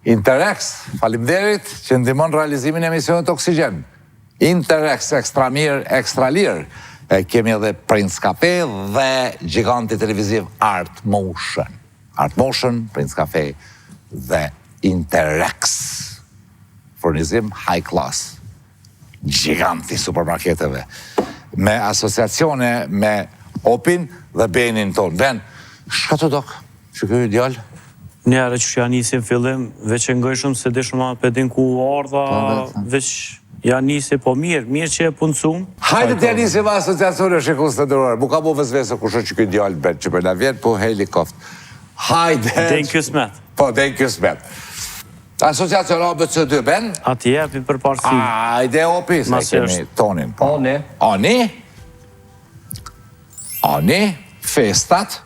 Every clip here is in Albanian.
Interrex, faleminderit që ndihmon realizimin e emisionit Oksigen. Interrex, ekstra mirë, ekstra lirë. Kemi edhe Prince Cafe dhe giganti televiziv Art Motion. Art Motion, Prince Cafe dhe Interrex. Furnizim high class. Giganti supermarketeve. Me asociacione me Opin dhe Benin ton. Ben, shka të dok? Që kjo ideal? Njëre që janë njësi në fillim, veç e ngojshëm se dhe shumë pedin ku ardha, veç janë njësi po mirë që e punësum. Hajde të janë njësi me asociacione shikus të dërërë. Bu ka bo vëzvesë kusho që kjo ideal ben, që për në vjetë po helikoft. Hajde... Den kësmet. Po, den kësmet. Asociacione ABC2, ben? Ati jepi për parësi. Hajde Opi, se kemi tonin. Ani, festat.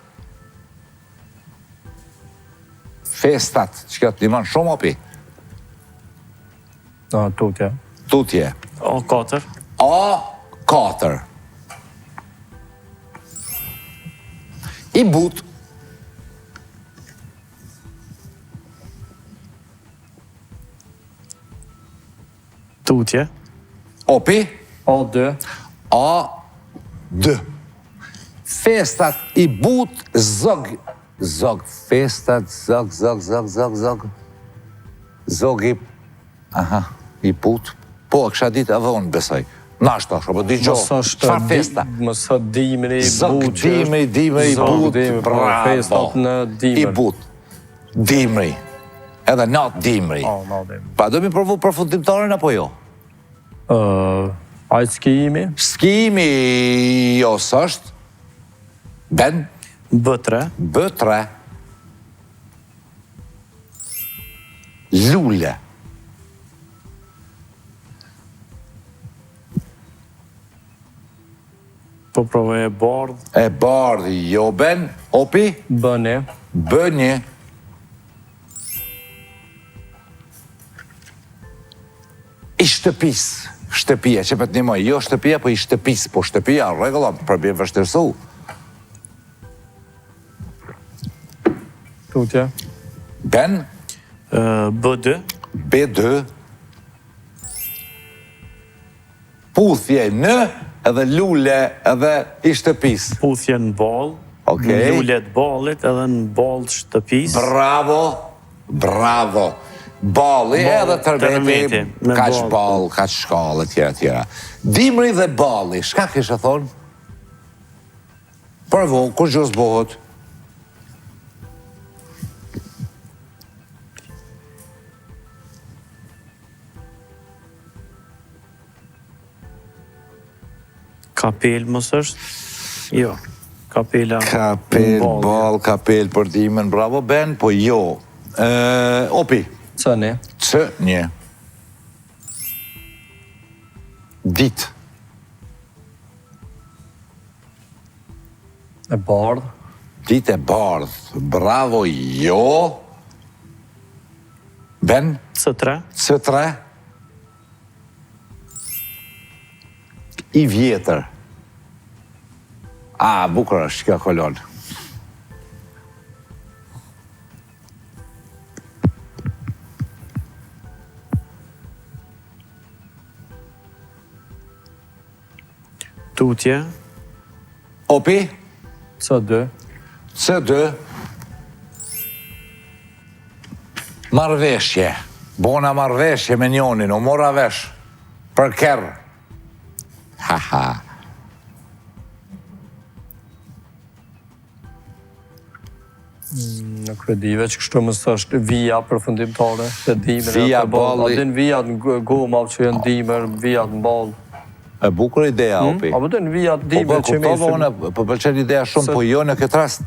Festat, që kjo të nimon shumë Opi? Tutje. Tutje. A4. A4. I but. Tutje. Opi. A2. A2. Festat i but zog. Zog, festat, zog. Zog i... Aha, i but. Po, kësha ditë edhe unë besoj. Nashta, shumë, di gjohë. Qfar festa? Mësë dimri, Zog, dimri, i but. Festat në dimri. I but. Dimri. Edhe natë dimri. Pa, do mi provu përfundimtarën apo jo? Ajtë skijimi? Skijimi jo sështë. Ben? B3. B3. Lule. Po provoj e bardh. E bardh, jo ben. Opi? B1. B1. I shtëpis. Shtëpia, që për të njëmoj. Jo shtëpia, po i shtëpis. Po shtëpia, regullam, përbje vështërsu. Tutje. Ben? B2. B2. Puthje në edhe lule edhe i shtëpis. Puthje në ball. Në lule të ballit edhe në ball të shtëpis. Bravo. Bravo. Balli edhe tërmeti. Kaq ball, kaq shkallë, tjera. Dimri dhe balli, shka kishë thonë? Përvo, kur gjës bëhët? Kapel mos është? Jo. Kapela... Kapel, ball, kapel për dimën, bravo Ben, po jo. Opi? C1. C1. Dit. E bardh. Dit e bardh. Bravo, jo. Ben? C3. C3. I vjetër. Bukur është kjo kolon. Tutje. Opi? C2. C2. Marveshje. Bona marveshje me njonin, u mora vesh. Për kerë. Haha. Në kredive që kështu mësë është vija përfundimtare, të dimër, vija balli. Adin vijat në goma që jenë dimër, vijat në ballë. E bukur ideja, Opi. A vëdën vijat dimër që mesim. Po, po pëlqen ideja shumë, po jo në këtë rast.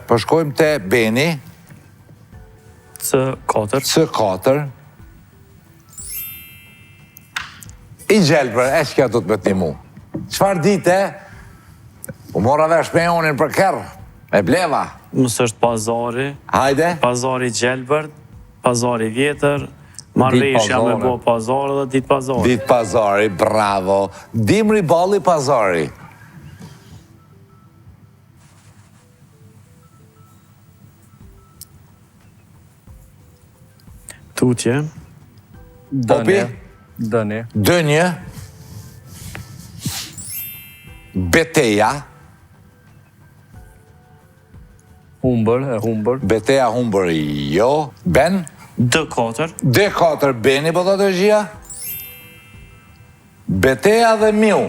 Përshkojmë te Beni. C4. C4. I gjelbër, e që kja du të bëtë një mu. Qfar dite? U mora vesh me jonin për kërë. E bleva. Mësë është pazari. Hajde. Pazari gjelbër, pazari vjetër, marveshja me bo pazari dhe dit pazari. Dit pazari, bravo. Dimri balli pazari. Tutje. Dëni. Dëni. Dënje. Beteja. Humbër, e humbër. Beteja humbër jo. Ben. D4. D4 beni po të gjia. Beteja dhe miu.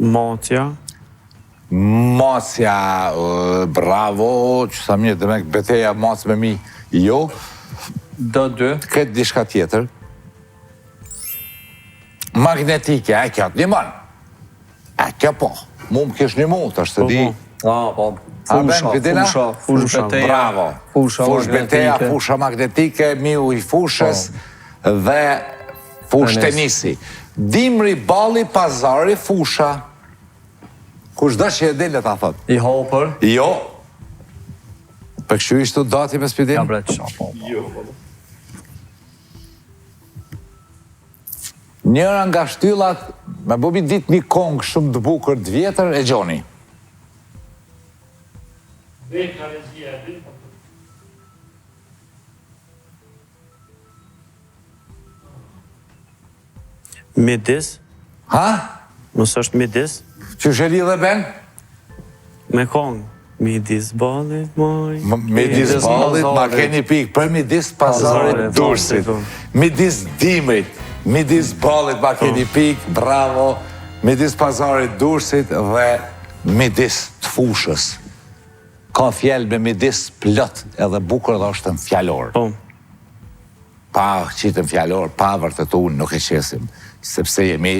Matja. Masja, bravo, që sa mirë dhe me beteja mas me mi, jo. D2. Këtë dishka tjetër. Magnetike, e kjo të një manë. E kjo po, mu më kish një mu, të është të di. Po. Fusha, beteja. Bravo. Fush beteja, fusha magnetike, miu i fushës dhe fush tenisi. Dimri, balli, pazari, fusha. Kush da që e dele ta thot? I hopër. Jo. Për kështu ishtu dati me spidim? Ja bre, qa, po. Njëra nga shtyllat, me bobi dit një kongë shumë të bukur të vjetër e Gjoni. Midis. Ha? Mos është midis. Që sheli dhe ben? Me kongë. Midis ballit, moj. Midis ballit, ma keni pikë, për midis pazarit Durrësit. Midis dimrit, midis ballit, ma keni pikë, bravo. Midis pazarit Durrësit dhe midis të fushës. Ka fjallë me midis plot edhe bukur dhe është në fjallor. Po. Pa qitën fjallor, pa vërtetu, nuk e qesim. Sepse jemi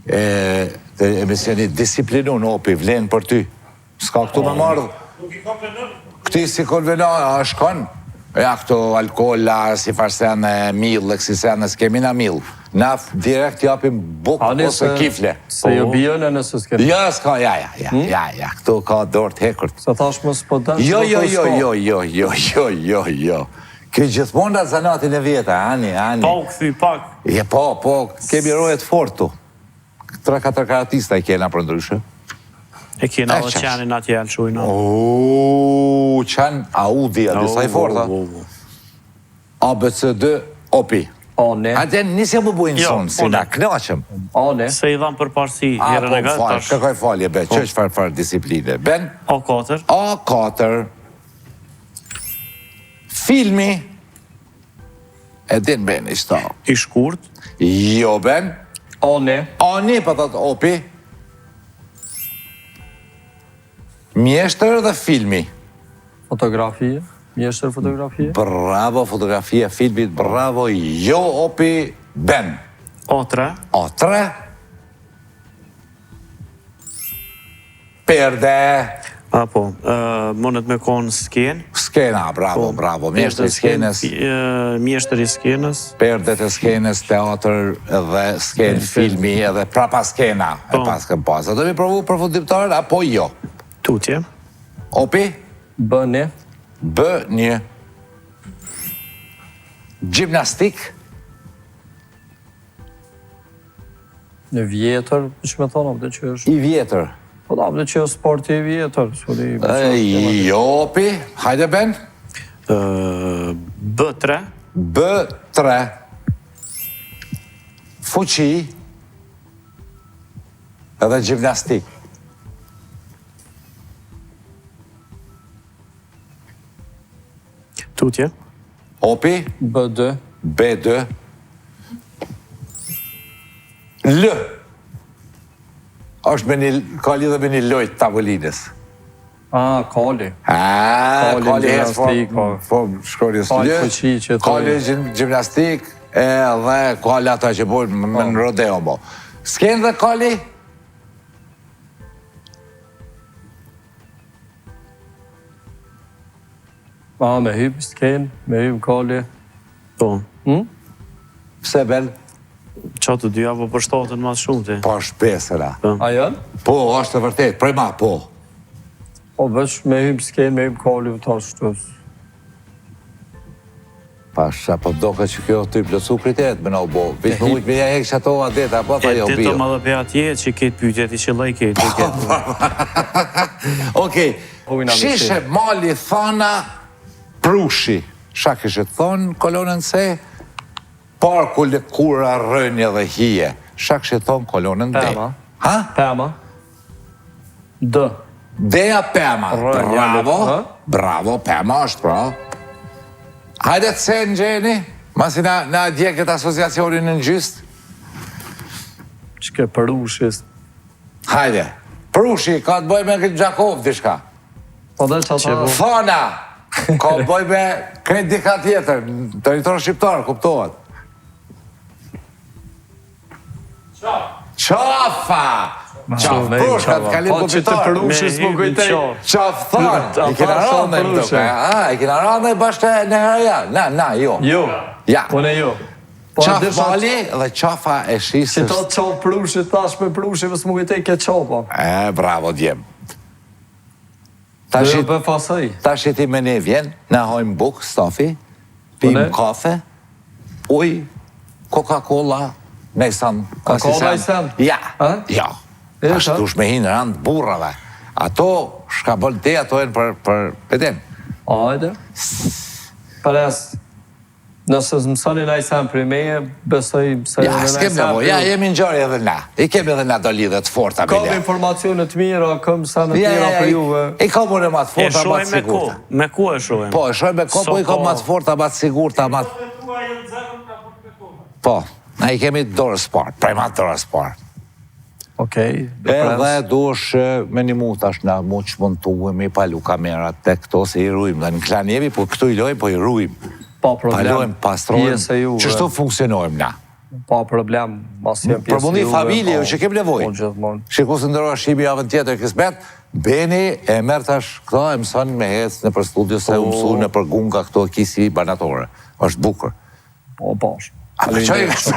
të emisionit disiplinu në opi, vlenë për ty. Ska këtu me mardhë. Këti si konvena, a shkon? Ja, këtu alkohola, si farsene, mil, kësisene, s'kemi na mil. Na direkt japim bukë ose kifle. Se jo bjën e nëse s'kemi. Ja, s'ka, ja, këtu ka dorë të hekurt. Se thash më s'podan. Jo. Këtë gjithmonë atë zanatin e vjeta, ani. Pa u këthy pak. Po, kemi rojet fort tu. 3-4 karatista i kena për ndryshe. E kena dhe qenin atje e lëshujna. Qenë Audi, a disa i forta. ABCD, opi. Ane. Ate nisja më bujnë sonë, si na knaqëm. Ane. Se i dhamë për parësi herën e gëtë tash. Këkoj falje, be, që është farë disipline. Ben? A4. A4. Filmi. E din ben, ishta. I shkurt. Jo, ben. Ane. Ani, për të opi. Mjeshtër dhe filmi. Fotografie. Mjeshtër fotografie. Bravo, fotografia filmit, bravo, jo, opi, ben. A3. A3. Perde. Apo, mënët me konë skenë. Skena, bravo, mjeshtër i skenës. Mjeshtër i skenës. Perdet e skenës, teatr dhe skenë filmi edhe prapa skena. E pas këm pas. A do mi provu përfundimtar, apo jo? Tutje. Opi? Bëni. B1. Gjimnastik? Në vjetër, që me thonë, apëtë që është... I vjetër. Po da, apëtë që është sporti i vjetër. Jo, opi? Hajde, Ben? B3. B3. Fuqi? Edhe gjimnastik. Tutje. Opi? B2. B2. L. Është me një, ka lidhe me një lojt tavolinës. Kali. Kali gjimnastik, shkrorjes Kali lë. fuqi që të... Kali gjimnastik, edhe kali ata që bojnë me në rodeo mo. S'ken dhe kali? Me hyp s'ken, me hyp kali. Po. Pse bel? Qa të dyja po për shtatën mas shumë ti? Po shpesëra. A janë? Po, është e vërtet, prej ma, po. Po veç me hyp s'ken, me hyp kali, ta shtës. Pasha, po doke që kjo ty plëcu kritet, me në bo. Vish më ujtë me ja hekë që ato adeta, po ta jo bio. Dito më dhe pe atje që ketë pyetjet i qëllaj ketë. Okej, shishe mali thana prushi. Sha kështë thonë kolonën se, parku lëkura rënje dhe hije. Sha kështë thonë kolonën D. Pema. Ha? Pema. D. Deja Pema. Bravo. Bravo, Pema është pra. Hajde të se në gjeni, masi na dje këtë asociacionin në gjyst. Që ke përushis. Hajde. Prushi, ka të bëj me këtë Gjakov, dishka. Po dhe që ata... Thana, ka të bëj me këtë dika tjetër, territor shqiptar, kuptohet. Qafa! Qaf prushka të kalim Po që të kupitar. përushis më kujtej. Qaf thonë, i kena rande më duke. I kena rande bashkë në herëja. Na, jo. Jo. Ja. Unë jo. Qaf mali dhe qafa e Që shisës. ta qaf përushit, tash me përushit, vës më kujtej ke qapa. Bravo, djem. Dhe jo për fasaj. Ta shiti me ne vjen, na hojmë buk, stafi, pim kafe, uj, Coca-Cola, nejsan. Coca-Cola i sen? Ja, ja. E, Ashtu shme hinë randë burrave. Ato shka bëllë te, ato e në për pedem. Ajde. Përres, nëse mësoni na i sen për me, besoj mësoni Ja, na i sen s'kem nevoj, ja, jemi në gjari edhe na. I kemi edhe na do lidhet forta, Kam bile. informacionet mira, kam sanë të mira për juve. I kam unë ma të E forta, ma shojmë të me ko, sigurta. me ku e shojmë? Po, e shojmë me ko, po i kam ma të forta, ma të sigurta, ma të... Po, na i kemi dorës parë, prejma dorës parë. Okej. Edhe dush me një mu tash na mu që mund të uemi palu kamerat te këto se i rujmë. Dhe në klan jemi, po këtu i lojmë, po i rujmë. Pa problem. Palojmë, pastrojmë, Pjesë e juve. qështu funksionojmë na. Pa problem, mas jem pjesë Për mundi juve, familje, po, që kem nevoj. Po gjithmonë. Shiku se ndërua shqipi javën tjetër kësbet, Beni e merë tash këto e mëson me hecë në për studio se u mësu në për gunga këto kisi banatore. është bukur. Po, bash. A për qoj kësë?